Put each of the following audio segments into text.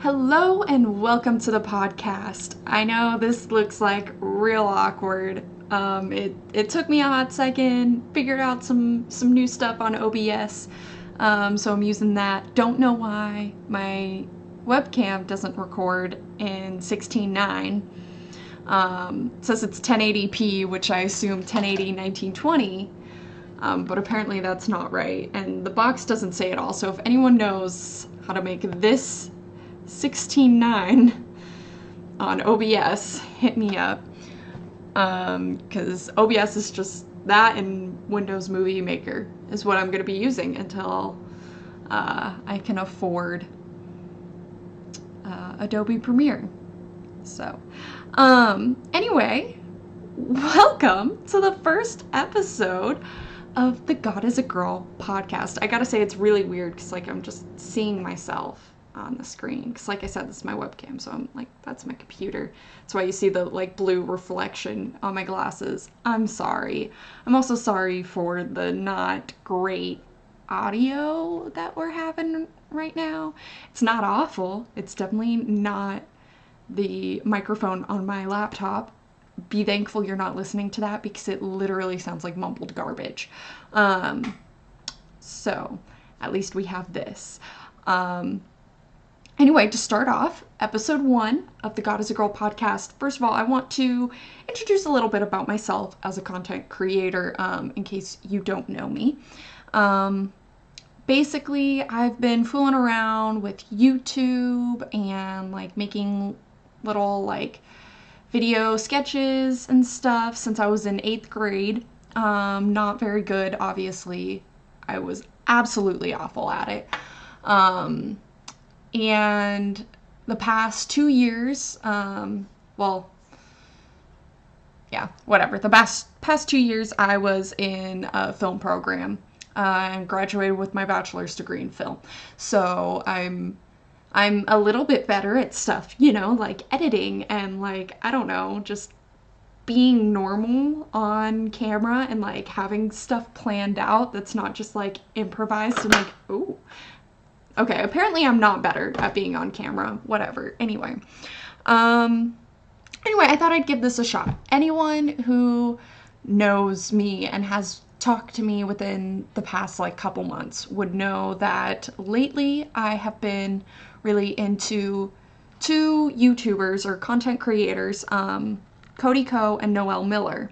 Hello and welcome to the podcast. I know this looks like real awkward. It took me a hot second, figured out some new stuff on OBS, so I'm using that. Don't know why my webcam doesn't record in 16:9. It says it's 1080p, which I assume 1080 1920. But apparently that's not right, and the box doesn't say it all. So if anyone knows how to make this 16:9 on OBS, hit me up, because OBS is just that, and Windows Movie Maker is what I'm going to be using until I can afford Adobe Premiere. So anyway, welcome to the first episode of the God is a Girl podcast. I gotta say, it's really weird because I'm just seeing myself on the screen, because I said, this is my webcam, so I'm that's my computer. That's why you see the blue reflection on my glasses. I'm sorry. I'm also sorry for the not great audio that we're having right now. It's not awful. It's definitely not the microphone on my laptop. Be thankful you're not listening to that, because it literally sounds like mumbled garbage. So at least we have this. Anyway, to start off, episode 1 of the God is a Girl podcast. First of all, I want to introduce a little bit about myself as a content creator, in case you don't know me. Basically, I've been fooling around with YouTube and making little video sketches and stuff since I was in 8th grade. Not very good, obviously. I was absolutely awful at it. And the past 2 years, the past 2 years I was in a film program, and graduated with my bachelor's degree in film. So I'm a little bit better at stuff, like editing and I don't know, just being normal on camera and having stuff planned out that's not just improvised and ooh. Okay, apparently I'm not better at being on camera. Whatever. Anyway, I thought I'd give this a shot. Anyone who knows me and has talked to me within the past couple months would know that lately I have been really into two YouTubers or content creators, Cody Ko and Noel Miller.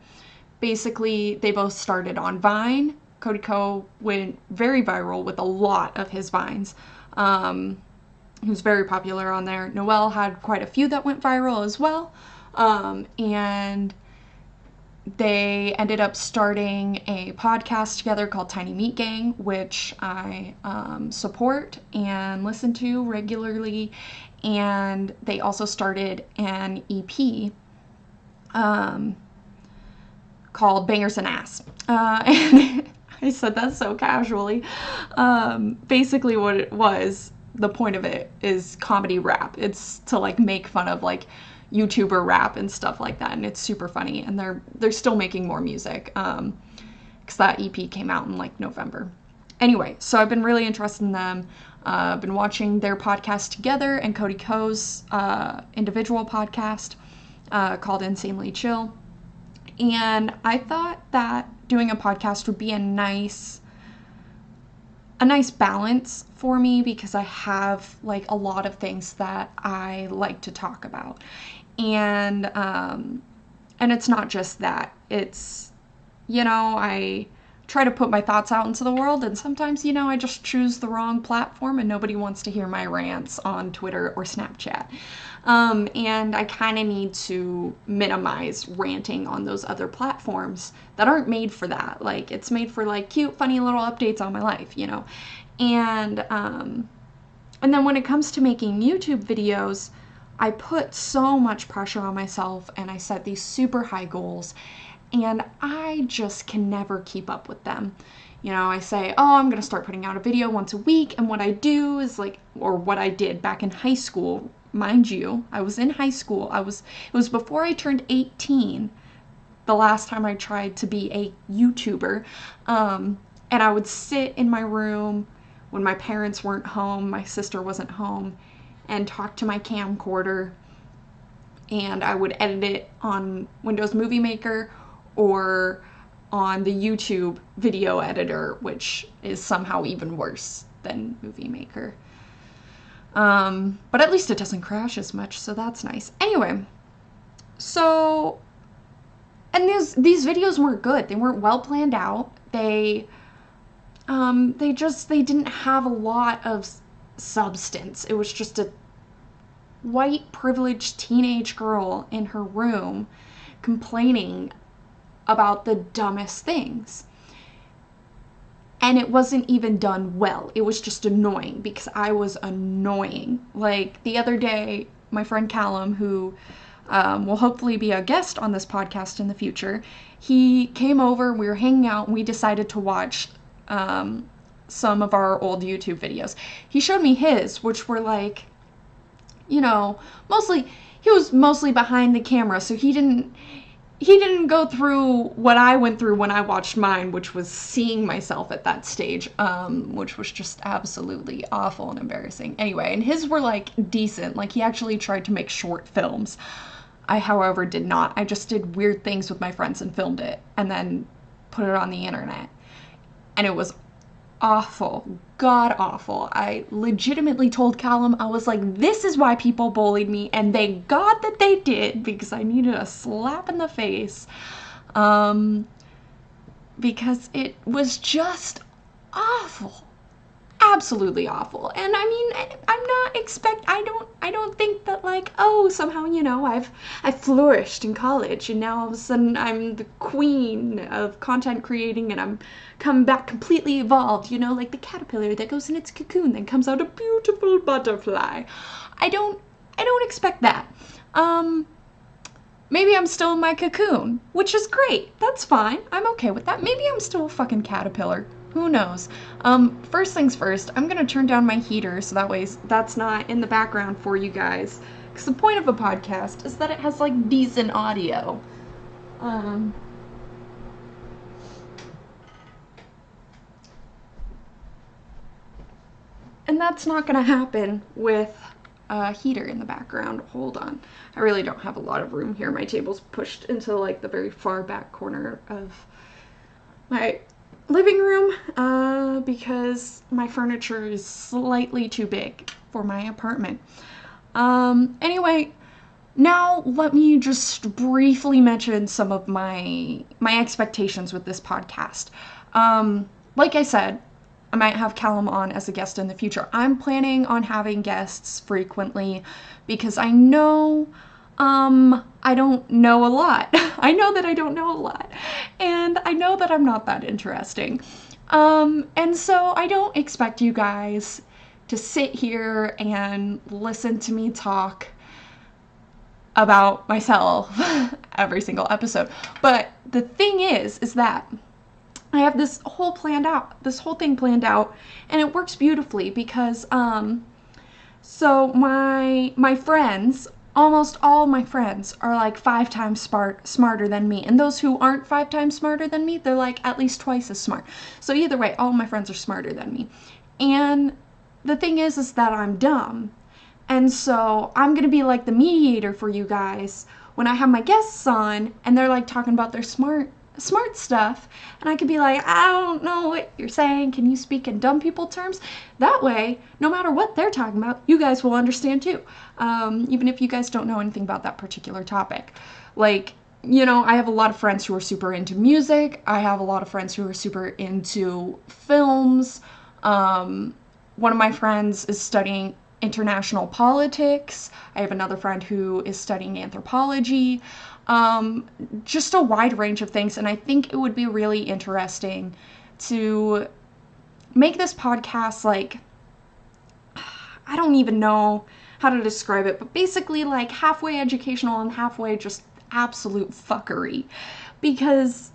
Basically, they both started on Vine. Cody Ko went very viral with a lot of his Vines. He was very popular on there. Noel had quite a few that went viral as well. And they ended up starting a podcast together called Tiny Meat Gang, which I support and listen to regularly. And they also started an EP called Bangers and Ass. And I said that so casually. Basically what it was, the point of it is comedy rap. It's to make fun of YouTuber rap and stuff like that, and it's super funny, and they're still making more music, because that EP came out in November. Anyway, so I've been really interested in them. I've been watching their podcast together and Cody Ko's individual podcast called Insanely Chill. And I thought that doing a podcast would be a nice balance for me, because I have a lot of things that I like to talk about. And it's not just that. It's, I try to put my thoughts out into the world, and sometimes, I just choose the wrong platform and nobody wants to hear my rants on Twitter or Snapchat. And I kind of need to minimize ranting on those other platforms that aren't made for that. It's made for cute, funny little updates on my life, And then when it comes to making YouTube videos, I put so much pressure on myself and I set these super high goals, and I just can never keep up with them. I say, I'm going to start putting out a video once a week, and what I do is or what I did back in high school. Mind you, I was in high school. It was before I turned 18, the last time I tried to be a YouTuber. And I would sit in my room when my parents weren't home, my sister wasn't home, and talk to my camcorder, and I would edit it on Windows Movie Maker or on the YouTube video editor, which is somehow even worse than Movie Maker. But at least it doesn't crash as much, so that's nice. Anyway, so, and these videos weren't good. They weren't well planned out. They didn't have a lot of substance. It was just a white privileged teenage girl in her room complaining about the dumbest things. And it wasn't even done well. It was just annoying because I was annoying. Like the other day, my friend Callum, who will hopefully be a guest on this podcast in the future, he came over, we were hanging out, and we decided to watch some of our old YouTube videos. He showed me his, which were like, you know, he was mostly behind the camera, so he didn't go through what I went through when I watched mine, which was seeing myself at that stage, which was just absolutely awful and embarrassing. Anyway, and his were like decent. Like he actually tried to make short films. I, however, did not. I just did weird things with my friends and filmed it and then put it on the internet. And it was awful, god awful. I legitimately told Callum, I was like, this is why people bullied me, and thank God that they did, because I needed a slap in the face, because it was just awful, absolutely awful. And I mean, I don't think that like, oh, somehow, you know, I've flourished in college and now all of a sudden I'm the queen of content creating and I'm come back completely evolved, you know, like the caterpillar that goes in its cocoon, then comes out a beautiful butterfly. I don't expect that. Maybe I'm still in my cocoon, which is great. That's fine. I'm okay with that. Maybe I'm still a fucking caterpillar. Who knows? First things first, I'm gonna turn down my heater so that way that's not in the background for you guys. Because the point of a podcast is that it has like decent audio. And that's not gonna happen with a heater in the background. Hold on. I really don't have a lot of room here. My table's pushed into like the very far back corner of my living room because my furniture is slightly too big for my apartment. Anyway, now let me just briefly mention some of my expectations with this podcast. Like I said, I might have Callum on as a guest in the future. I'm planning on having guests frequently because I know I don't know a lot. I know that I don't know a lot. And I know that I'm not that interesting. And so I don't expect you guys to sit here and listen to me talk about myself every single episode. But the thing is that I have this whole thing planned out, and it works beautifully because, so my friends, almost all my friends are like 5 times smarter than me. And those who aren't 5 times smarter than me, they're like at least twice as smart. So either way, all my friends are smarter than me. And the thing is that I'm dumb. And so I'm going to be like the mediator for you guys when I have my guests on and they're like talking about their smart stuff, and I could be like, I don't know what you're saying, can you speak in dumb people terms? That way, no matter what they're talking about, you guys will understand too, even if you guys don't know anything about that particular topic. Like, you know, I have a lot of friends who are super into music. I have a lot of friends who are super into films. One of my friends is studying international politics. I have another friend who is studying anthropology. Just a wide range of things, and I think it would be really interesting to make this podcast like, I don't even know how to describe it, but basically like halfway educational and halfway just absolute fuckery. Because,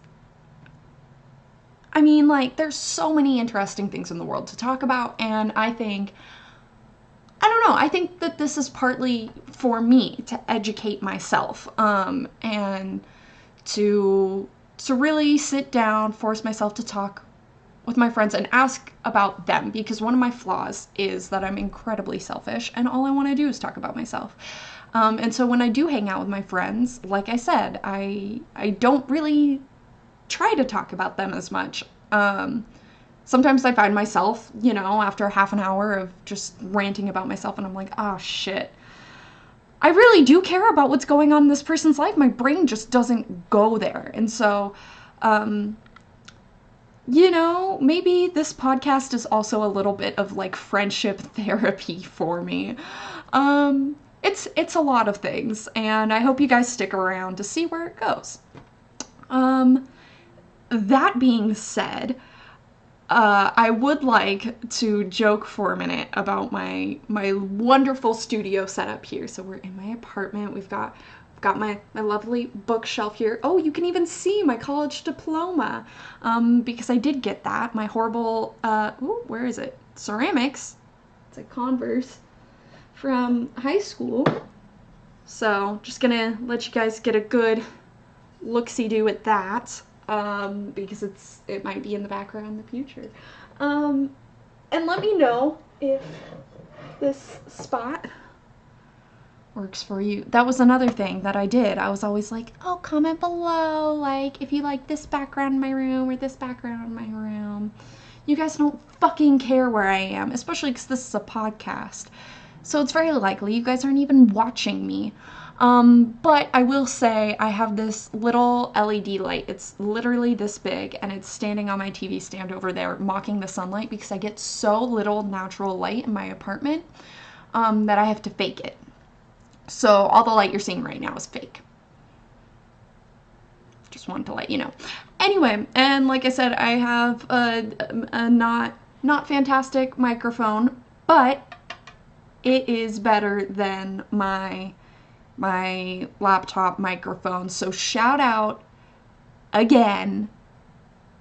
I mean, like, there's so many interesting things in the world to talk about, and I think that this is partly for me to educate myself, and to really sit down, force myself to talk with my friends and ask about them, because one of my flaws is that I'm incredibly selfish and all I want to do is talk about myself. And so when I do hang out with my friends, like I said, I don't really try to talk about them as much. Sometimes I find myself, after half an hour of just ranting about myself, and I'm like, oh shit, I really do care about what's going on in this person's life. My brain just doesn't go there. And so, maybe this podcast is also a little bit of like friendship therapy for me. It's a lot of things, and I hope you guys stick around to see where it goes. That being said, I would like to joke for a minute about my wonderful studio setup here. So we're in my apartment. We've got my lovely bookshelf here. Oh, you can even see my college diploma, because I did get that. My horrible, where is it? Ceramics. It's a Converse from high school. So just gonna let you guys get a good look-see-do at that. Because it might be in the background in the future. And let me know if this spot works for you. That was another thing that I did. I was always like, oh, comment below, like, if you like this background in my room or this background in my room. You guys don't fucking care where I am, especially because this is a podcast. So it's very likely you guys aren't even watching me. But I will say I have this little LED light. It's literally this big, and it's standing on my TV stand over there, mocking the sunlight, because I get so little natural light in my apartment, that I have to fake it. So all the light you're seeing right now is fake. Just wanted to let you know. Anyway, and like I said, I have a not fantastic microphone, but it is better than my laptop microphone. So shout out again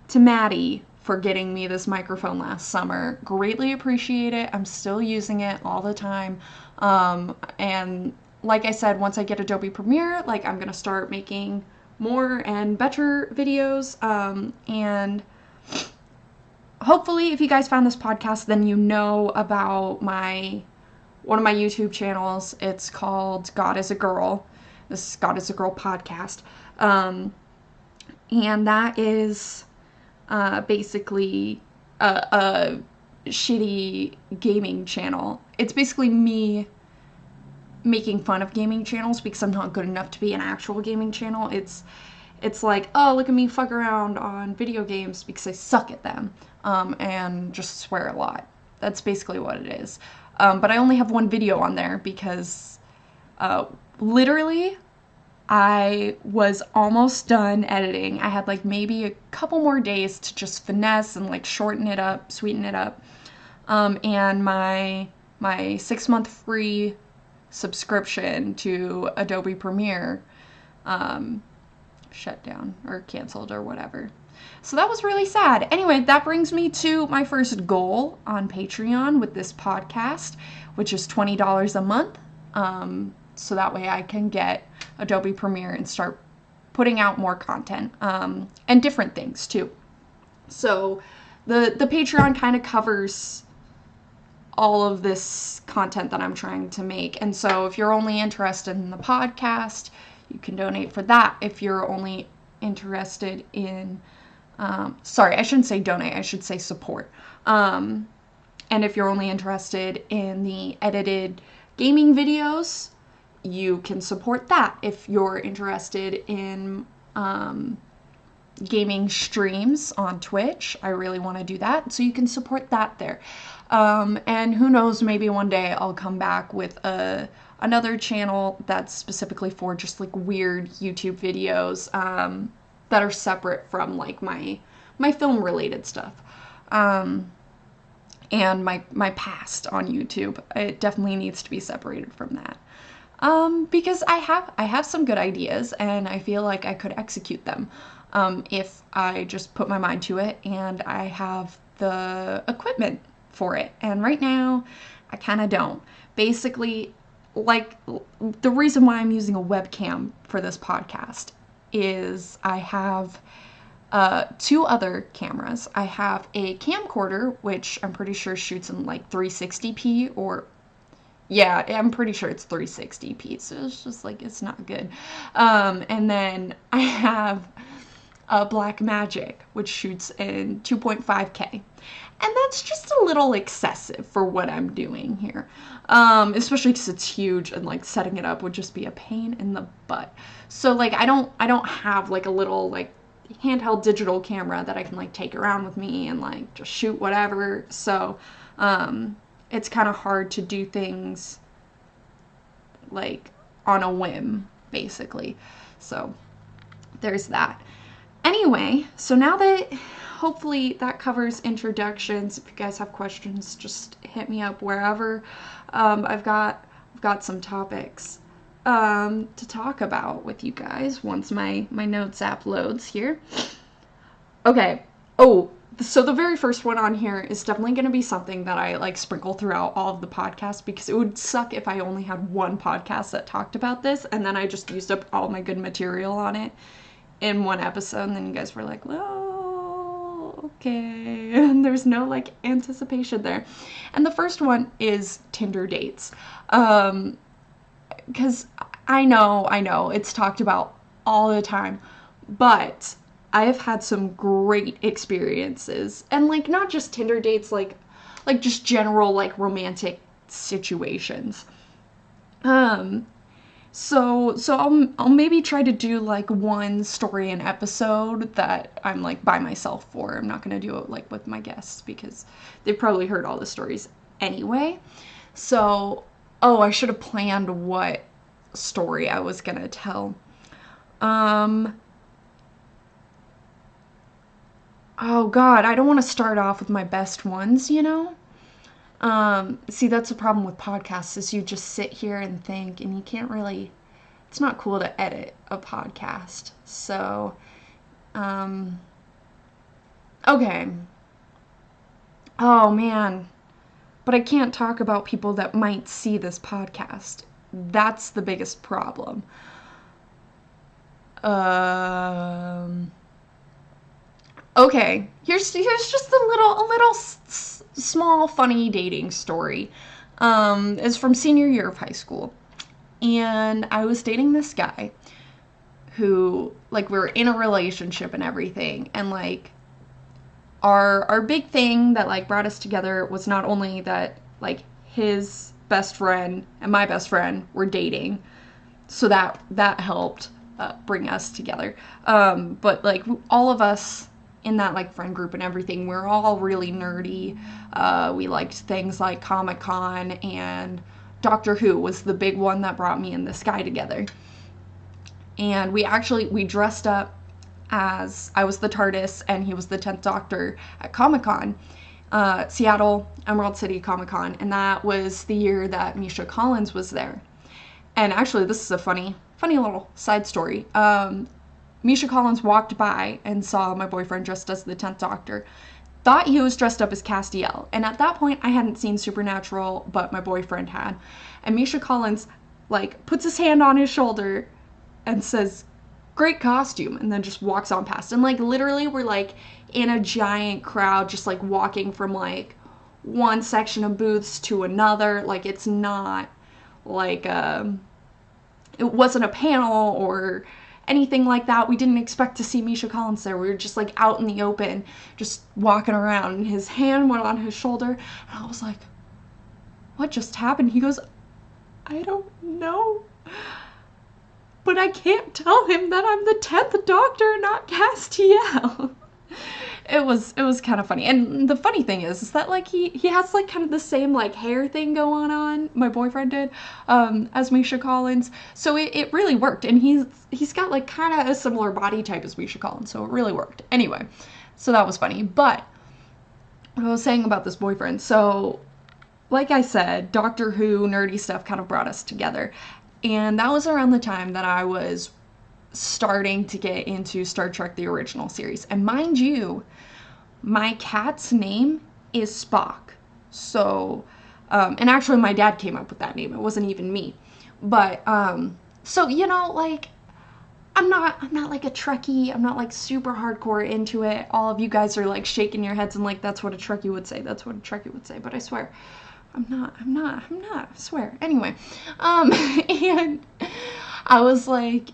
to Maddie for getting me this microphone last summer. Greatly appreciate it. I'm still using it all the time. And like I said, once I get Adobe Premiere, like, I'm gonna start making more and better videos. And hopefully if you guys found this podcast, then you know about one of my YouTube channels. It's called God is a Girl. This is God is a Girl podcast. And that is basically a shitty gaming channel. It's basically me making fun of gaming channels because I'm not good enough to be an actual gaming channel. It's like, oh, look at me fuck around on video games because I suck at them, and just swear a lot. That's basically what it is. But I only have one video on there because literally I was almost done editing. I had like maybe a couple more days to just finesse and like shorten it up, sweeten it up. And my 6-month free subscription to Adobe Premiere shut down or canceled or whatever. So that was really sad. Anyway, that brings me to my first goal on Patreon with this podcast, which is $20 a month. So that way I can get Adobe Premiere and start putting out more content, and different things too. So the Patreon kind of covers all of this content that I'm trying to make. And so if you're only interested in the podcast, you can donate for that. If you're only interested in, sorry, I shouldn't say donate, I should say support. And if you're only interested in the edited gaming videos, you can support that. If you're interested in gaming streams on Twitch, I really want to do that, so you can support that there. And who knows, maybe one day I'll come back with another channel that's specifically for just like weird YouTube videos that are separate from like my film related stuff. And my past on YouTube. It definitely needs to be separated from that. Because I have some good ideas and I feel like I could execute them if I just put my mind to it and I have the equipment for it. And right now, I kind of don't. Basically, like, the reason why I'm using a webcam for this podcast is I have two other cameras. I have a camcorder, which I'm pretty sure shoots in like 360p, or yeah, I'm pretty sure it's 360p. So it's just like, it's not good. And then I have a Blackmagic, which shoots in 2.5K. And that's just a little excessive for what I'm doing here. Especially because it's huge and like setting it up would just be a pain in the butt. So like I don't have like a little like handheld digital camera that I can like take around with me and like just shoot whatever. So it's kind of hard to do things like on a whim, basically. So there's that. Anyway, so now that hopefully that covers introductions, if you guys have questions, just hit me up wherever. I've got some topics to talk about with you guys once my notes app loads here. Okay. Oh, so the very first one on here is definitely going to be something that I like sprinkle throughout all of the podcasts, because it would suck if I only had one podcast that talked about this and then I just used up all my good material on it in one episode, and then you guys were like, well, okay, and there's no like anticipation there. And the first one is Tinder dates, because I know it's talked about all the time, but I have had some great experiences, and like not just Tinder dates, like just general like romantic situations. So I'll maybe try to do like one story an episode that I'm like by myself for. I'm not gonna do it like with my guests because they've probably heard all the stories anyway. So, oh, I should have planned what story I was gonna tell. Oh God, I don't want to start off with my best ones, you know? See, that's the problem with podcasts, is you just sit here and think, and you can't really, it's not cool to edit a podcast. So, okay. Oh man, but I can't talk about people that might see this podcast. That's the biggest problem. Okay, here's just a little small funny dating story. It's from senior year of high school, and I was dating this guy who, like, we were in a relationship and everything, and like our big thing that like brought us together was not only that like his best friend and my best friend were dating, so that helped bring us together. But like all of us in that like friend group and everything, we're all really nerdy. We liked things like Comic-Con, and Doctor Who was the big one that brought me and this guy together. And we dressed up as, I was the TARDIS and he was the 10th Doctor at Comic-Con, Seattle, Emerald City Comic-Con, and that was the year that Misha Collins was there. And actually, this is a funny little side story. Misha Collins walked by and saw my boyfriend dressed as the 10th Doctor, thought he was dressed up as Castiel, and at that point I hadn't seen Supernatural, but my boyfriend had. And Misha Collins like puts his hand on his shoulder and says, "Great costume," and then just walks on past. And like literally we're like in a giant crowd, just like walking from like one section of booths to another. Like it's not like it wasn't a panel or anything like that. We didn't expect to see Misha Collins there. We were just like out in the open, just walking around, and his hand went on his shoulder, and I was like, what just happened? He goes, I don't know, but I can't tell him that I'm the 10th Doctor, not Castiel. It was kind of funny. And the funny thing is that like he has like kind of the same like hair thing going on, my boyfriend did, as Misha Collins. So it really worked. And he's got like kind of a similar body type as Misha Collins, so it really worked. Anyway, so that was funny. But what I was saying about this boyfriend, so like I said, Doctor Who nerdy stuff kind of brought us together. And that was around the time that I was starting to get into Star Trek the original series. And mind you, my cat's name is Spock. So, and actually my dad came up with that name. It wasn't even me. But, so, you know, like, I'm not like a Trekkie. I'm not like super hardcore into it. All of you guys are like shaking your heads and like that's what a Trekkie would say. That's what a Trekkie would say. But I swear, I'm not. I swear. Anyway, and I was like,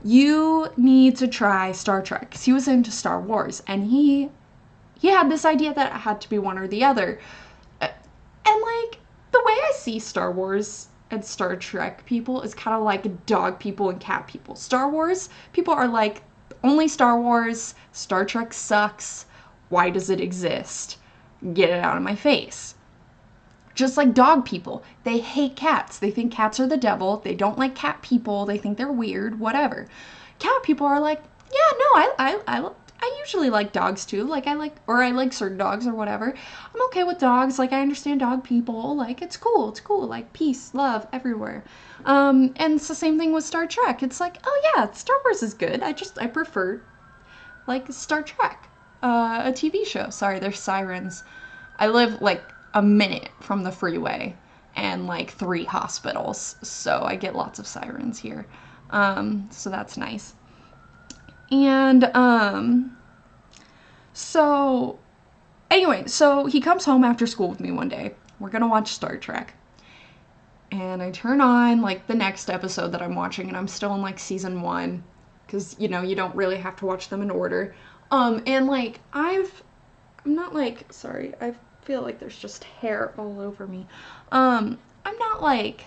you need to try Star Trek, because he was into Star Wars, and he had this idea that it had to be one or the other. And like the way I see Star Wars and Star Trek people is kind of like dog people and cat people. Star Wars people are like, only Star Wars, Star Trek sucks. Why does it exist? Get it out of my face. Just like dog people, they hate cats. They think cats are the devil. They don't like cat people. They think they're weird, whatever. Cat people are like, yeah, no, I usually like dogs too. Like I like certain dogs or whatever. I'm okay with dogs. Like I understand dog people. Like it's cool. It's cool. Like peace, love everywhere. And it's the same thing with Star Trek. It's like, oh yeah, Star Wars is good. I prefer like Star Trek, a TV show. Sorry, there's sirens. I live like a minute from the freeway and like 3 hospitals, so I get lots of sirens here. So that's nice. And so anyway, so he comes home after school with me one day. We're gonna watch Star Trek. And I turn on like the next episode that I'm watching, and I'm still in like season 1, because you know you don't really have to watch them in order. And like I'm not like, sorry, I feel like there's just hair all over me. I'm not like,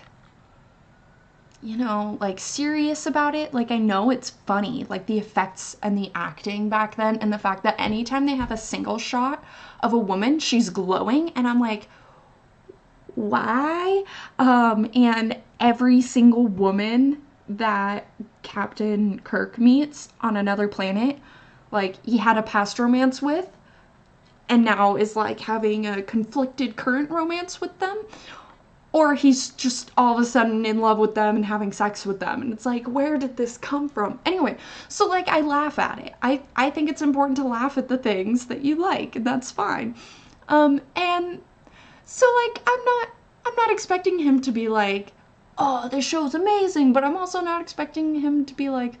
you know, like serious about it. Like I know it's funny, like the effects and the acting back then, and the fact that anytime they have a single shot of a woman, she's glowing, and I'm like, why? And every single woman that Captain Kirk meets on another planet, like he had a past romance with, and now is like having a conflicted current romance with them, or he's just all of a sudden in love with them and having sex with them, and it's like, where did this come from? Anyway, so like I laugh at it. I think it's important to laugh at the things that you like, and that's fine. And so like I'm not expecting him to be like, oh, this show's amazing, but I'm also not expecting him to be like,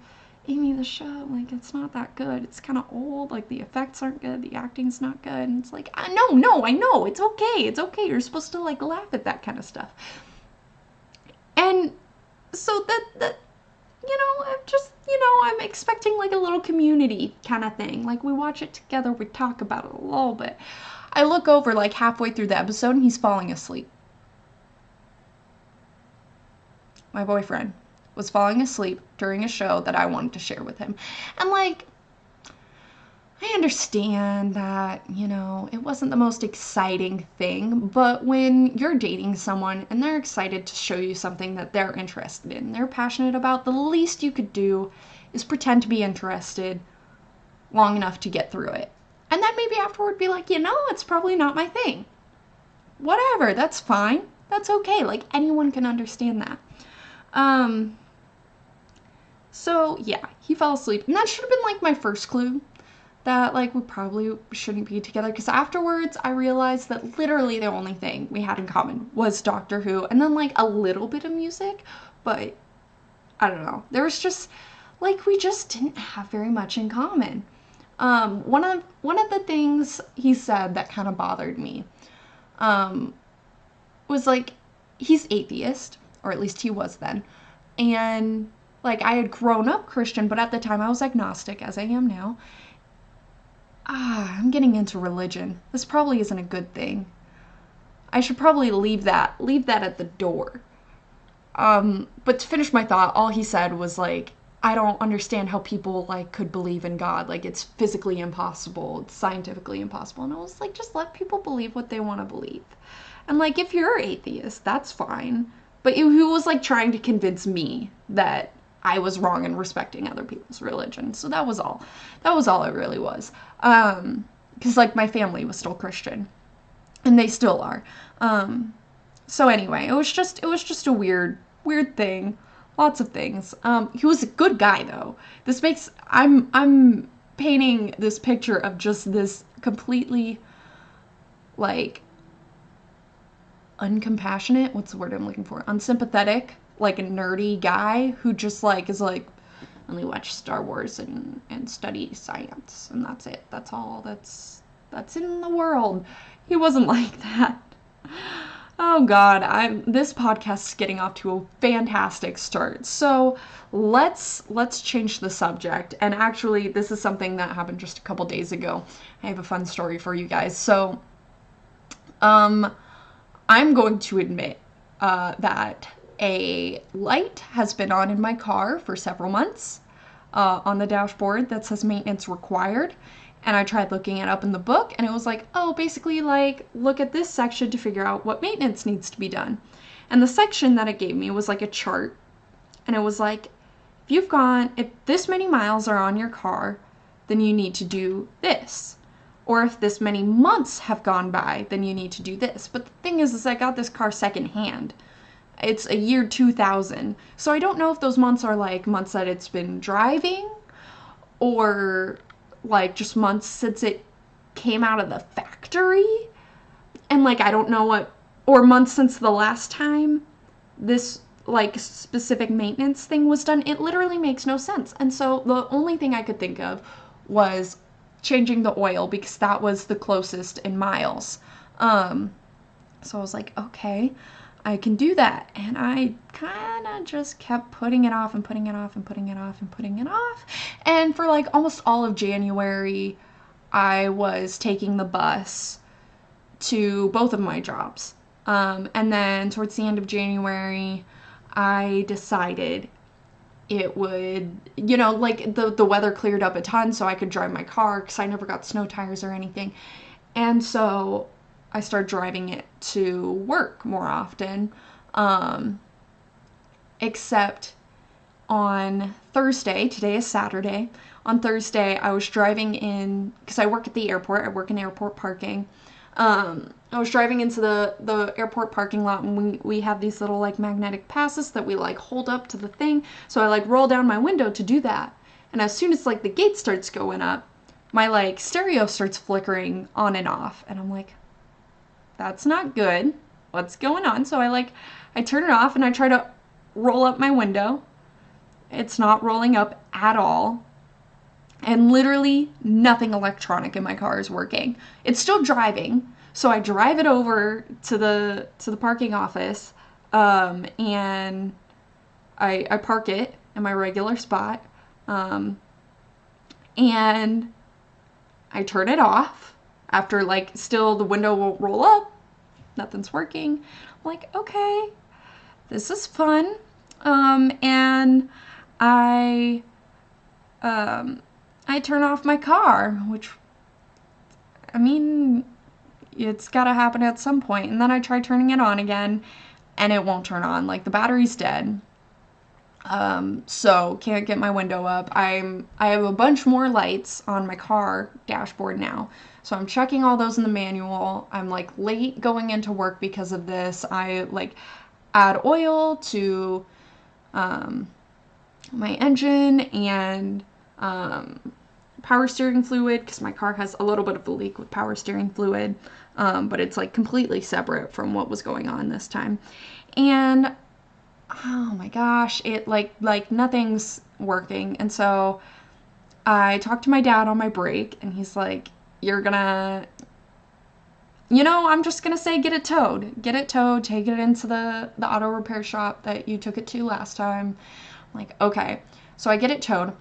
Amy, the show, like, it's not that good. It's kind of old. Like, the effects aren't good. The acting's not good. And it's like, no, I know. It's okay. It's okay. You're supposed to, like, laugh at that kind of stuff. And so I'm expecting, like, a little community kind of thing. Like, we watch it together. We talk about it a little bit. I look over, like, halfway through the episode, and he's falling asleep. My boyfriend was falling asleep during a show that I wanted to share with him. And like, I understand that, you know, it wasn't the most exciting thing, but when you're dating someone and they're excited to show you something that they're interested in, they're passionate about, the least you could do is pretend to be interested long enough to get through it. And then maybe afterward be like, you know, it's probably not my thing. Whatever, that's fine. That's okay. Like, anyone can understand that. So yeah, he fell asleep, and that should have been like my first clue that like we probably shouldn't be together, because afterwards I realized that literally the only thing we had in common was Doctor Who, and then like a little bit of music, but I don't know. There was just like, we just didn't have very much in common. One of the things he said that kind of bothered me was like, he's atheist, or at least he was then, and like I had grown up Christian, but at the time I was agnostic, as I am now. I'm getting into religion. This probably isn't a good thing. I should probably leave that at the door. But to finish my thought, all he said was like, I don't understand how people like could believe in God. Like, it's physically impossible. It's scientifically impossible. And I was like, just let people believe what they want to believe. And like, if you're atheist, that's fine. But he was like trying to convince me that I was wrong in respecting other people's religion. So that was all. That was all it really was. Because like my family was still Christian, and they still are. So anyway, it was just a weird thing. Lots of things. He was a good guy though. This makes, I'm painting this picture of just this completely like what's the word I'm looking for? Unsympathetic, like a nerdy guy who just like is like, only watch Star Wars and study science, and that's it. That's all that's in the world. He wasn't like that. Oh God, this podcast is getting off to a fantastic start. So let's change the subject. And actually, this is something that happened just a couple days ago. I have a fun story for you guys. So, I'm going to admit that a light has been on in my car for several months on the dashboard that says maintenance required. And I tried looking it up in the book, and it was like, oh, basically, like, look at this section to figure out what maintenance needs to be done. And the section that it gave me was like a chart, and it was like, if this many miles are on your car, then you need to do this. Or if this many months have gone by, then you need to do this. But the thing is I got this car secondhand. It's a year 2000. So I don't know if those months are like months that it's been driving, or like just months since it came out of the factory, and like I don't know what, or months since the last time this like specific maintenance thing was done. It literally makes no sense. And so the only thing I could think of was changing the oil, because that was the closest in miles. So I was like, okay, I can do that. And I kind of just kept putting it off and putting it off and putting it off and putting it off. And for like almost all of January, I was taking the bus to both of my jobs. And then towards the end of January, I decided it would, like the weather cleared up a ton so I could drive my car, because I never got snow tires or anything. And so I started driving it to work more often, except on Thursday. Today is Saturday. On Thursday, I was driving in, because I work at the airport. I work in airport parking. I was driving into the airport parking lot, and we have these little like magnetic passes that we like hold up to the thing. So I like roll down my window to do that. And as soon as like the gate starts going up, my like stereo starts flickering on and off. And I'm like, that's not good. What's going on? So I turn it off and I try to roll up my window. It's not rolling up at all. And literally nothing electronic in my car is working. It's still driving. So I drive it over to the parking office, and I park it in my regular spot, and I turn it off after like still the window won't roll up. Nothing's working. I'm like, okay, this is fun. And I turn off my car, which, I mean, it's gotta happen at some point. And then I try turning it on again, and it won't turn on. Like, the battery's dead. So can't get my window up. I have a bunch more lights on my car dashboard now. So I'm checking all those in the manual. I'm like late going into work because of this. I like add oil to my engine and power steering fluid, because my car has a little bit of a leak with power steering fluid, but it's like completely separate from what was going on this time. And oh my gosh, it like nothing's working. And so I talked to my dad on my break, and he's like, I'm just gonna say get it towed, take it into the auto repair shop that you took it to last time. I'm like, okay. So I get it towed,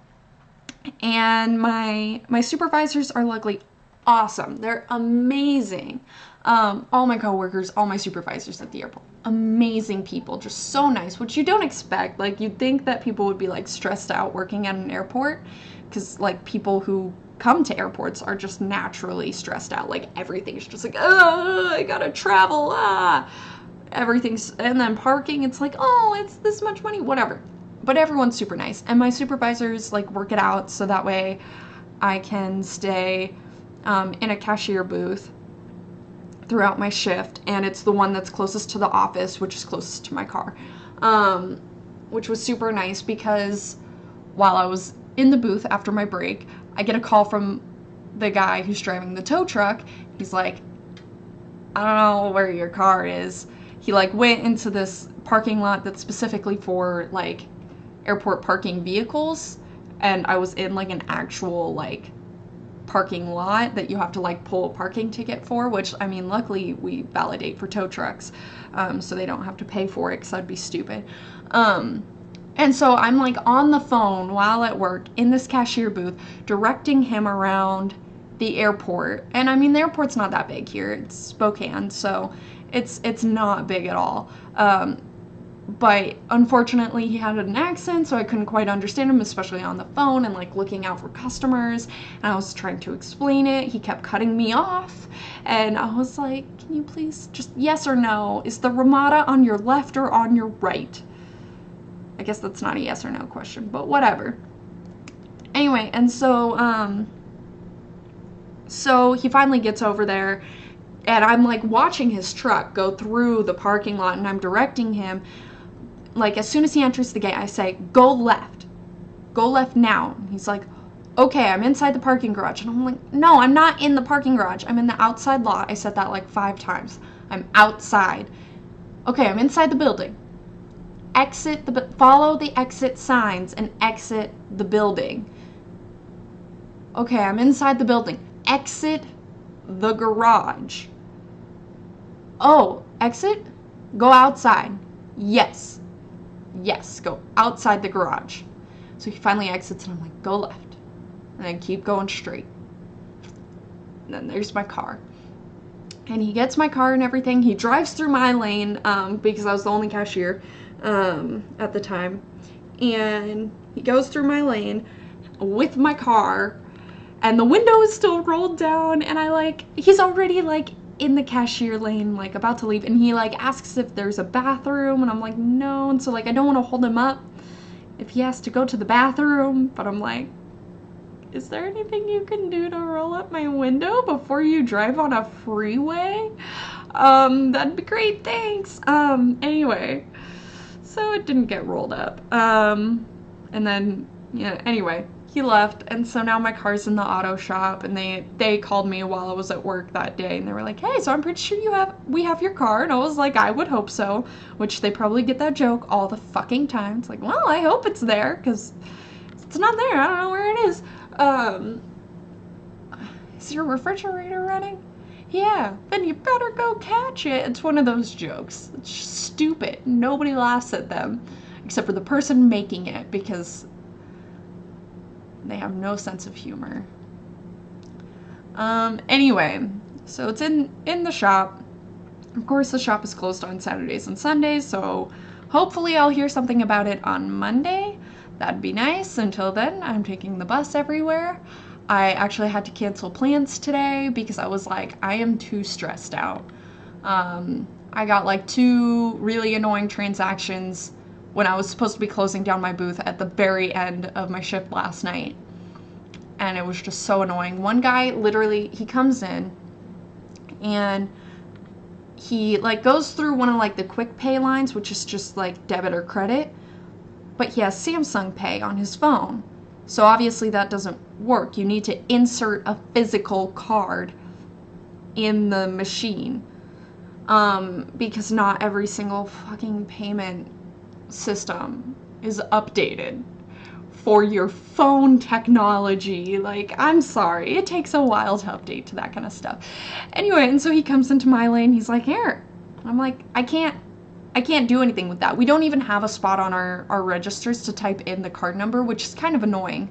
and my supervisors are luckily awesome. They're amazing. All my coworkers, all my supervisors at the airport, amazing people, just so nice, which you don't expect. Like, you'd think that people would be like stressed out working at an airport, because like people who come to airports are just naturally stressed out. Like, everything's just like, oh, I gotta travel, everything's, and then parking, it's like, oh, it's this much money, whatever. But everyone's super nice, and my supervisors like work it out so that way I can stay in a cashier booth throughout my shift, and it's the one that's closest to the office, which is closest to my car, which was super nice, because while I was in the booth after my break, I get a call from the guy who's driving the tow truck. He's like, I don't know where your car is. He like went into this parking lot that's specifically for like airport parking vehicles, and I was in like an actual like parking lot that you have to like pull a parking ticket for, which I mean, luckily we validate for tow trucks, so they don't have to pay for it because that'd be stupid. And so I'm like on the phone while at work in this cashier booth, directing him around the airport. And I mean, the airport's not that big here. It's Spokane, so it's not big at all. But unfortunately he had an accent, so I couldn't quite understand him, especially on the phone and like looking out for customers. And I was trying to explain it. He kept cutting me off, and I was like, can you please just yes or no? Is the Ramada on your left or on your right? I guess that's not a yes or no question, but whatever. Anyway, and so he finally gets over there, and I'm like watching his truck go through the parking lot, and I'm directing him. Like, as soon as he enters the gate, I say, go left now. And he's like, okay, I'm inside the parking garage. And I'm like, no, I'm not in the parking garage. I'm in the outside lot. I said that like 5 times. I'm outside. Okay, I'm inside the building. Follow the exit signs and exit the building. Okay, I'm inside the building. Exit the garage. Oh, exit? Go outside. Yes, go outside the garage. So he finally exits, and I'm like, go left. And then keep going straight. And then there's my car. And he gets my car and everything. He drives through my lane, because I was the only cashier at the time. And he goes through my lane with my car, and the window is still rolled down, and he's already like in the cashier lane, like about to leave, and he like asks if there's a bathroom, and I'm like, no. And so like I don't want to hold him up if he has to go to the bathroom, but I'm like, is there anything you can do to roll up my window before you drive on a freeway? That'd be great, thanks. Anyway, so it didn't get rolled up. And then, yeah, anyway, he left, and so now my car's in the auto shop, and they called me while I was at work that day, and they were like, hey, so I'm pretty sure we have your car. And I was like, I would hope so, which they probably get that joke all the fucking time. It's like, well, I hope it's there, because if it's not there, I don't know where it is. Is your refrigerator running? Yeah, then you better go catch it. It's one of those jokes. It's stupid. Nobody laughs at them, except for the person making it, because they have no sense of humor. Anyway, so it's in the shop. Of course, the shop is closed on Saturdays and Sundays, so hopefully I'll hear something about it on Monday. That'd be nice. Until then, I'm taking the bus everywhere. I actually had to cancel plans today because I was like, I am too stressed out. I got like 2 really annoying transactions when I was supposed to be closing down my booth at the very end of my shift last night. And it was just so annoying. One guy, literally, he comes in and he like goes through one of like the quick pay lines, which is just like debit or credit, but he has Samsung Pay on his phone. So obviously that doesn't work. You need to insert a physical card in the machine, because not every single fucking payment system is updated for your phone technology. Like, I'm sorry, it takes a while to update to that kind of stuff. Anyway, and so he comes into my lane, he's like, here. I'm like, I can't do anything with that. We don't even have a spot on our registers to type in the card number, which is kind of annoying.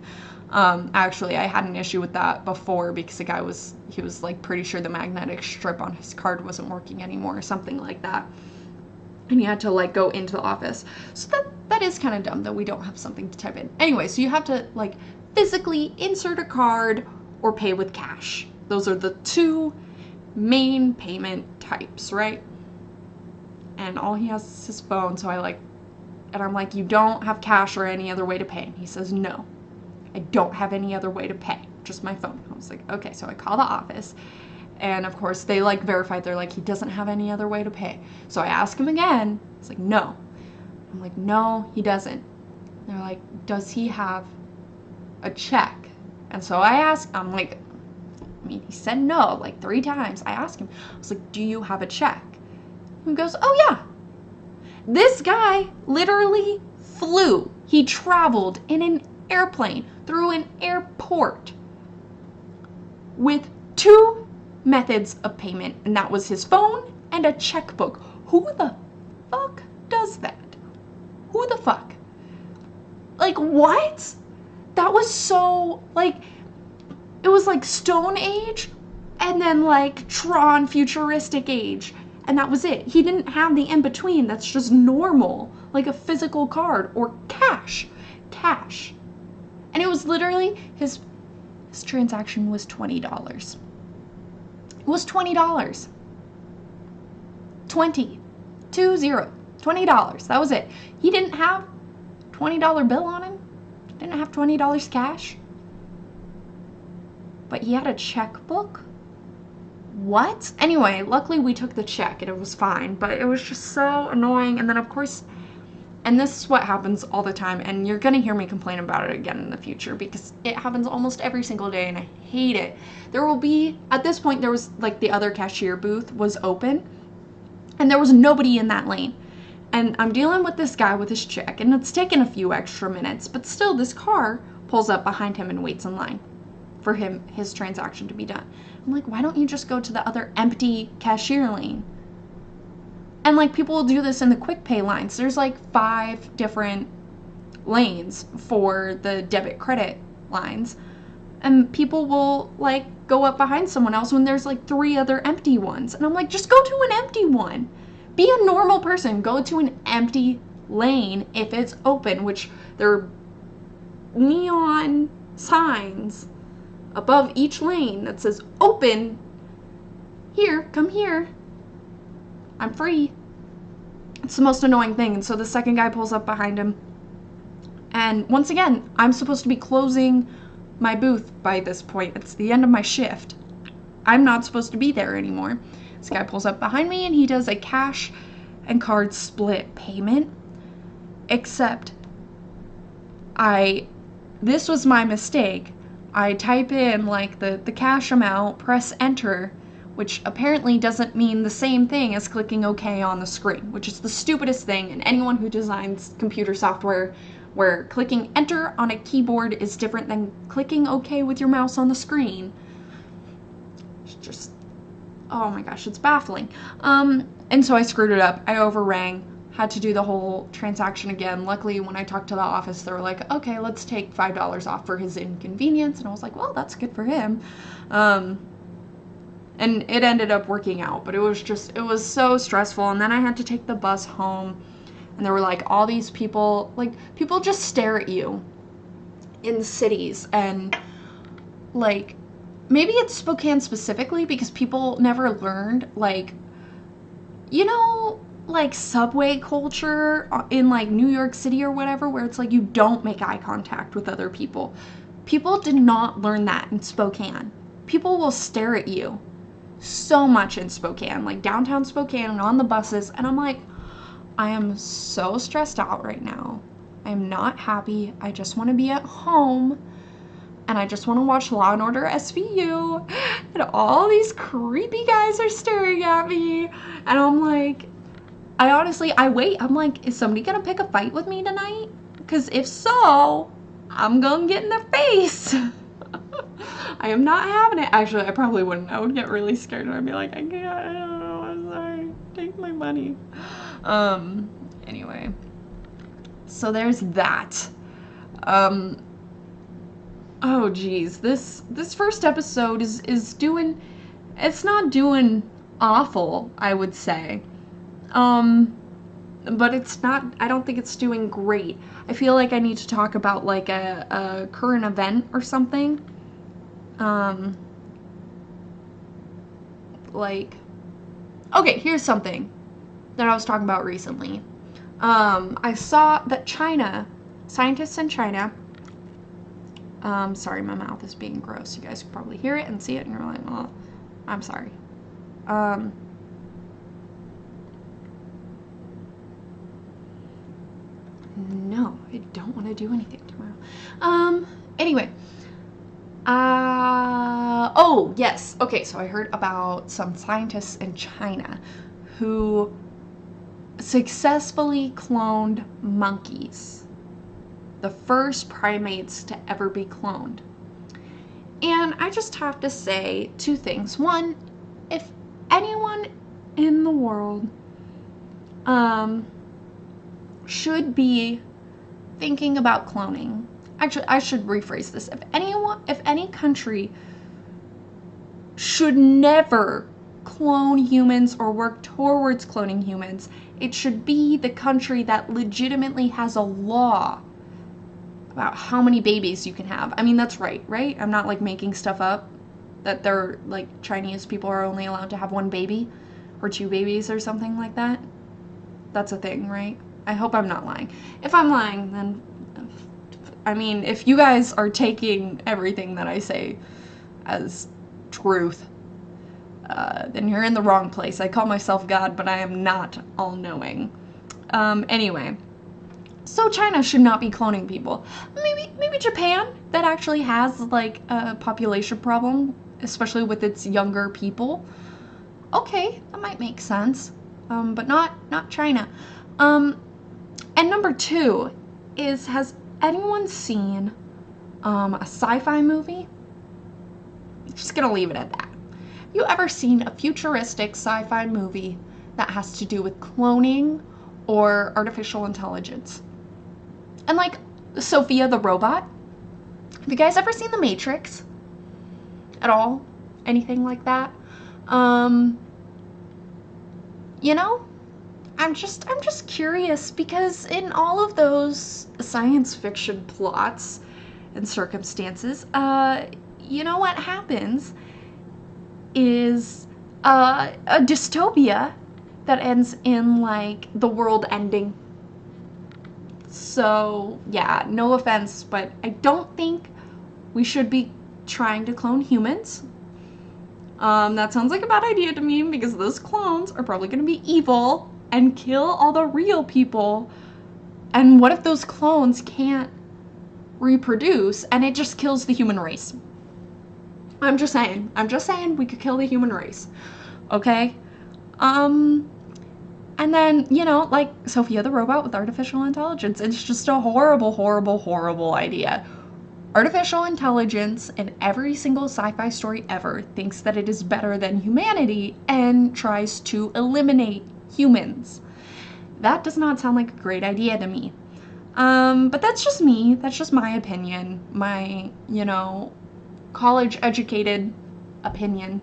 Actually, I had an issue with that before because the guy was like pretty sure the magnetic strip on his card wasn't working anymore or something like that. And he had to like go into the office. So that is kind of dumb that we don't have something to type in. Anyway, so you have to like physically insert a card or pay with cash. Those are the 2 main payment types, right? And all he has is his phone, so I'm like, you don't have cash or any other way to pay? And he says, no, I don't have any other way to pay, just my phone. I was like, okay, so I call the office, and of course they like verified, they're like, he doesn't have any other way to pay. So I ask him again, it's like, no. I'm like, no, he doesn't. They're like, does he have a check? And so I'm like, he said no like 3 times. I asked him, I was like, do you have a check? He goes, oh yeah. This guy literally flew. He traveled in an airplane, through an airport, with 2 methods of payment, and that was his phone and a checkbook. Who the fuck does that? Who the fuck? Like, what? That was so, like, it was like Stone Age and then like Tron Futuristic Age. And that was it. He didn't have the in-between that's just normal, like a physical card or cash. Cash. And it was literally, his transaction was $20. It was $20. 20. $20. That was it. He didn't have $20 bill on him. Didn't have $20 cash. But he had a checkbook? What? Anyway, luckily we took the check and it was fine, but it was just so annoying. And then of course, and this is what happens all the time, and you're gonna hear me complain about it again in the future because it happens almost every single day and I hate it. There will be, at this point there was like the other cashier booth was open and there was nobody in that lane. And I'm dealing with this guy with his check and it's taken a few extra minutes, but still this car pulls up behind him and waits in line for his transaction to be done. I'm like, why don't you just go to the other empty cashier lane? And like people will do this in the quick pay lines. There's like 5 different lanes for the debit credit lines. And people will like go up behind someone else when there's like 3 other empty ones. And I'm like, just go to an empty one. Be a normal person. Go to an empty lane if it's open, which there are neon signs above each lane that says open. Here, come here. I'm free. It's the most annoying thing. And so the second guy pulls up behind him. And once again, I'm supposed to be closing my booth by this point. It's the end of my shift. I'm not supposed to be there anymore. This guy pulls up behind me and he does a cash and card split payment. Except this was my mistake. I type in like the cash amount, press enter, which apparently doesn't mean the same thing as clicking OK on the screen, which is the stupidest thing. And anyone who designs computer software where clicking enter on a keyboard is different than clicking OK with your mouse on the screen, it's just, oh my gosh, it's baffling. And so I screwed it up. I overrang, had to do the whole transaction again. Luckily, when I talked to the office, they were like, okay, let's take $5 off for his inconvenience. And I was like, well, that's good for him. And it ended up working out, but it was so stressful. And then I had to take the bus home, and there were like all these people, like people just stare at you in cities. And like, maybe it's Spokane specifically because people never learned, like, you know, like subway culture in like New York City or whatever, where it's like you don't make eye contact with other people. People did not learn that in Spokane. People will stare at you so much in Spokane, like downtown Spokane and on the buses. And I'm like, I am so stressed out right now. I am not happy. I just want to be at home. And I just want to watch Law & Order SVU. And all these creepy guys are staring at me. And I'm like, I wait. I'm like, is somebody going to pick a fight with me tonight? Because if so, I'm going to get in their face. I am not having it. Actually, I probably wouldn't. I would get really scared and I'd be like, I don't know, I'm sorry. Take my money. Anyway. So there's that. Oh geez, this first episode is doing, it's not doing awful, I would say. But it's not, I don't think it's doing great. I feel like I need to talk about like a current event or something. Like, okay, here's something that I was talking about recently. I saw that scientists in China, sorry, my mouth is being gross. You guys can probably hear it and see it, and you're like, well, I'm sorry. No, I don't want to do anything tomorrow. Anyway. Oh, yes. Okay, so I heard about some scientists in China who successfully cloned monkeys. the first primates to ever be cloned. And I just have to say two things. One, if anyone in the world should be thinking about cloning, actually, I should rephrase this. If any country should never clone humans or work towards cloning humans, it should be the country that legitimately has a law about how many babies you can have. I mean, that's right? I'm not like making stuff up that they're like Chinese people are only allowed to have one baby or two babies or something like that. That's a thing, right? I hope I'm not lying. If I'm lying, then I mean, if you guys are taking everything that I say as truth, then you're in the wrong place. I call myself God, but I am not all-knowing. Anyway, so China should not be cloning people. Maybe Japan, that actually has like a population problem, especially with its younger people. Okay, that might make sense, but not China. And number two is, has anyone seen a sci-fi movie? I'm just gonna leave it at that. Have you ever seen a futuristic sci-fi movie that has to do with cloning or artificial intelligence? And like Sophia the robot? Have you guys ever seen The Matrix? At all? Anything like that? You know, I'm just curious, because in all of those science fiction plots and circumstances, you know what happens is a dystopia that ends in like the world ending. So yeah, no offense, but I don't think we should be trying to clone humans. That sounds like a bad idea to me, because those clones are probably going to be evil and kill all the real people. And what if those clones can't reproduce and it just kills the human race? I'm just saying we could kill the human race. Okay? And then, you know, like Sophia the robot with artificial intelligence. It's just a horrible, horrible, horrible idea. Artificial intelligence in every single sci-fi story ever thinks that it is better than humanity and tries to eliminate humans. That does not sound like a great idea to me. But that's just me. That's just my opinion. My, you know, college-educated opinion.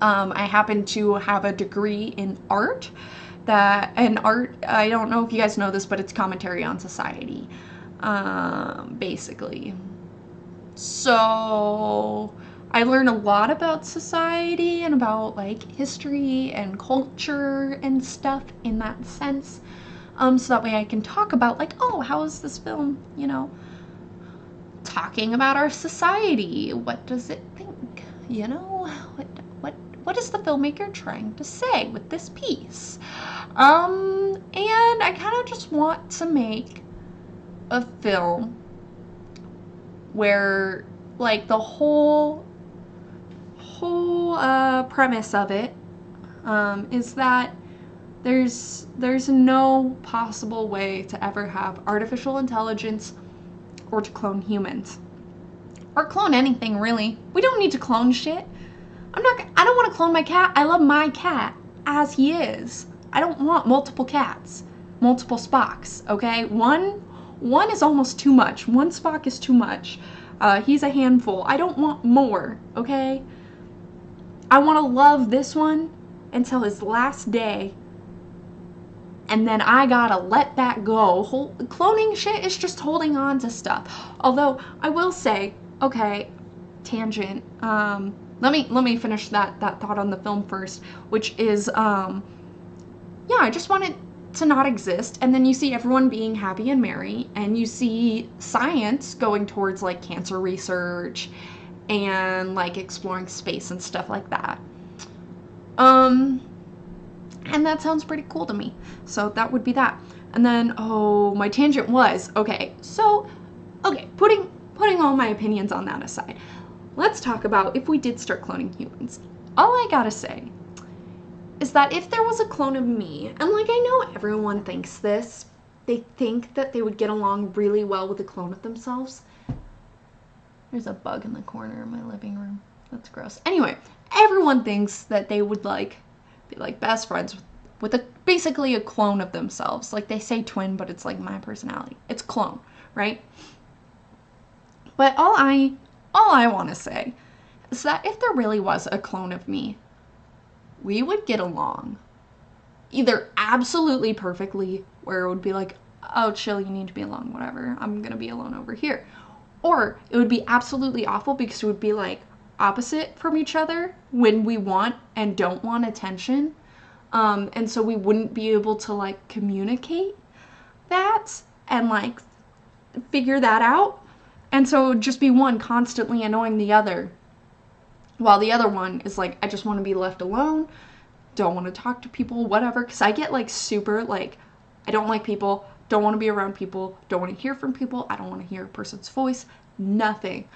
I happen to have a degree in art. I don't know if you guys know this, but it's commentary on society. Basically. So I learn a lot about society and about like history and culture and stuff in that sense. So that way I can talk about like, oh, how is this film, you know, talking about our society? What does it think? You know, what is the filmmaker trying to say with this piece? And I kind of just want to make a film where like the whole premise of it is that there's no possible way to ever have artificial intelligence or to clone humans or clone anything, really. We don't need to clone shit. I don't want to clone my cat. I love my cat as he is. I don't want multiple cats, multiple Spocks, okay? One is almost too much. One Spock is too much. He's a handful. I don't want more, okay? I want to love this one until his last day, and then I gotta let that go. Cloning shit is just holding on to stuff. Although, I will say, okay, tangent, let me finish that thought on the film first, which is, yeah, I just want it to not exist, and then you see everyone being happy and merry, and you see science going towards like cancer research and like exploring space and stuff like that. And that sounds pretty cool to me. So that would be that. And then, oh, my tangent was, okay, putting all my opinions on that aside, let's talk about if we did start cloning humans. All I gotta say is that if there was a clone of me, and like I know everyone thinks this, they think that they would get along really well with a clone of themselves. There's a bug in the corner of my living room. That's gross. Anyway, everyone thinks that they would like be like best friends with a basically a clone of themselves. Like they say twin, but it's like my personality. It's clone, right? But all I want to say is that if there really was a clone of me, we would get along either absolutely perfectly, where it would be like, oh, chill, you need to be alone, whatever, I'm gonna be alone over here. Or it would be absolutely awful because it would be like opposite from each other when we want and don't want attention. And so we wouldn't be able to like communicate that and like figure that out. And so it would just be one constantly annoying the other, while the other one is like, I just want to be left alone, don't want to talk to people, whatever. Because I get like super like, I don't like people, don't want to be around people, don't want to hear from people, I don't want to hear a person's voice, nothing.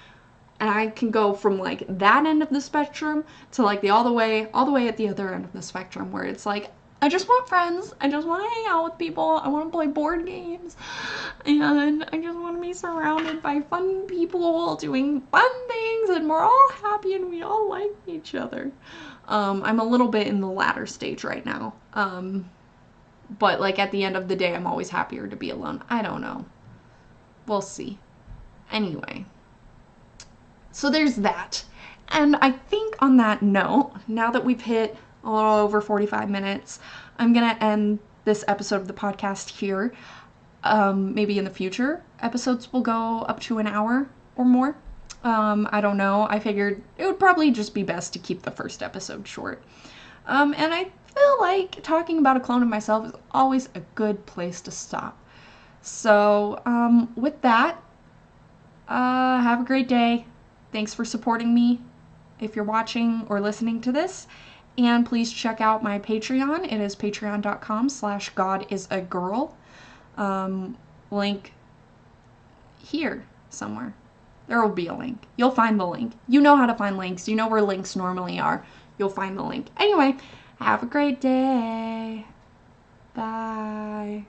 And I can go from like that end of the spectrum to like the all the way at the other end of the spectrum, where it's like, I just want friends, I just want to hang out with people, I want to play board games, and I just want to be surrounded by fun people doing fun things, and we're all happy and we all like each other. I'm a little bit in the latter stage right now. But like at the end of the day, I'm always happier to be alone. I don't know. We'll see. Anyway. So there's that. And I think on that note, now that we've hit a little over 45 minutes, I'm going to end this episode of the podcast here. Maybe in the future, episodes will go up to an hour or more. I don't know. I figured it would probably just be best to keep the first episode short. And I feel like talking about a clone of myself is always a good place to stop. So, with that, have a great day. Thanks for supporting me if you're watching or listening to this. And please check out my Patreon. It is patreon.com/godisagirl. Link here somewhere. There will be a link. You'll find the link. You know how to find links. You know where links normally are. You'll find the link. Anyway, have a great day. Bye.